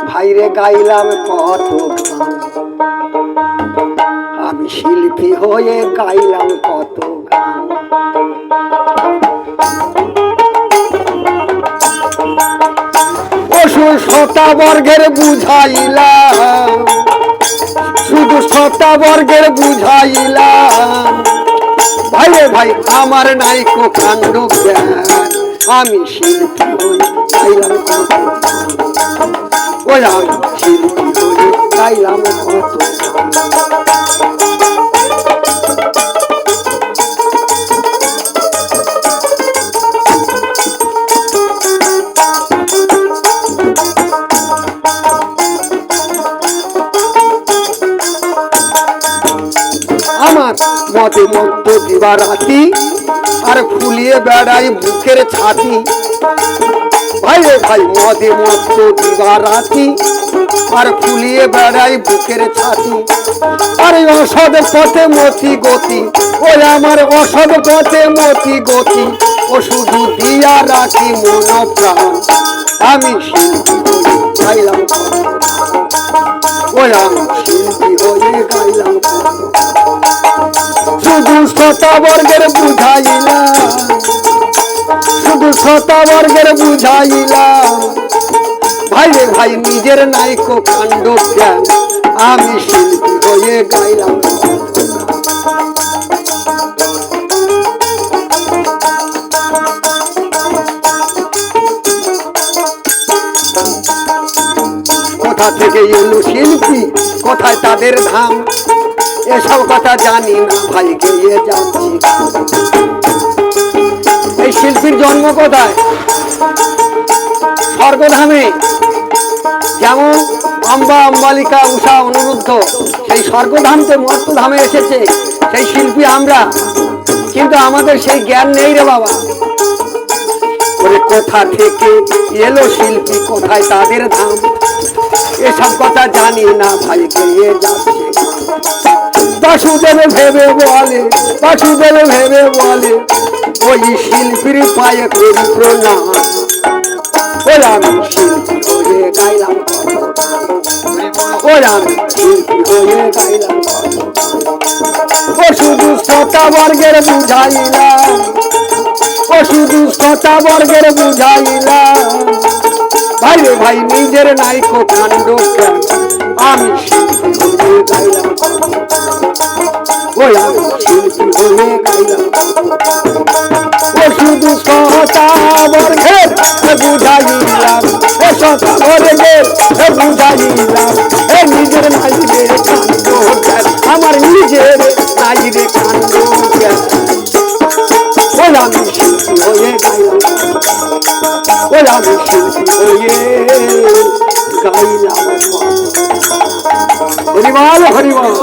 ভাইরে গাইলাম কত গান, আমি শিল্পী হয়ে গাইলাম কত গান। অসুর শতা বর্গের বুঝাইলাম, শুধু শতা বর্গের বুঝাইলাম। ভাইরে ভাই আমার নাইকো কাণ্ড জ্ঞান, আমি শিল্পী হয়ে গাইলাম কত গান। ওই আমি শিল্পী হয়ে গাইলাম কত আমার মদে মত্ত দিবা রাতি, আর ফুলিয়ে বেড়াই বুকের ছাতি। ভাইরে ভাই মদে মত্ত দিবা রাতি, আর ফুলিয়ে বেড়াই বুকের ছাতি। আর অসদ পথে মতি গতি, ওই আমার অসদ পথে মতি গতি। ও শুধু দিয়া রাখি মন প্রাণ, আমি শিল্পী হয়ে গাইলাম কত। ওই আমি শিল্পী হয়ে গাইলাম কত। শুধু শতা বর্গের বুঝাইলাম, শুধু শতা বর্গের বুঝাইলাম। ভাইরে ভাই নিজের নাইকো কাণ্ড জ্ঞান, আমি শিল্পী হয়ে গাইলাম। কোথা থেকে এলো শিল্পী, কোথায় তাদের ধাম, এসব কথা জানি না ভাই, গিয়ে যাচ্ছি। এই শিল্পীর জন্ম কোথায়? স্বর্গধামে। যেমন অম্বা, অম্বালিকা, উষা, অনিরুদ্ধ সেই স্বর্গধামতে মর্তধামে এসেছে সেই শিল্পী আমরা, কিন্তু আমাদের সেই জ্ঞান নেই রে বাবা। কোথা থেকে এলো শিল্পী, কোথায় তাদের ধাম, এসব কথা জানি না ভাই, গিয়ে যাচ্ছে। বাসুদেব ভেবে বলে, বাসুদেব ভেবে বলে, ওই শিল্পীর পায়ে করি প্রণাম। ওই আমি শিল্পী হয়ে গাইলাম কত, ওই আমি শিল্পী হয়ে গাইলাম কত। ও শুধু শতা বর্গের বুঝাইলাম, ও শুধু শতা বর্গের বুঝাইলাম। ভাইরে ভাই নিজের নাইকো কাণ্ড জ্ঞান, আমি শিল্পী হয়ে গাইলাম কত। ওই আমি শিল্পী হয়ে গাইলাম কত। ও শুধু শতা বর্গের বুঝাইলাম, এ শতা বর্গের বুঝাইলাম। এ নিজের নাইরে কাণ্ড জ্ঞান, আমার নিজের নাইরে কাণ্ড জ্ঞান। ওই আমি শিল্পী হয়ে গাইলাম, ওই আমি শিল্পী হয়ে গাইলাম। হরিবল হরিবল।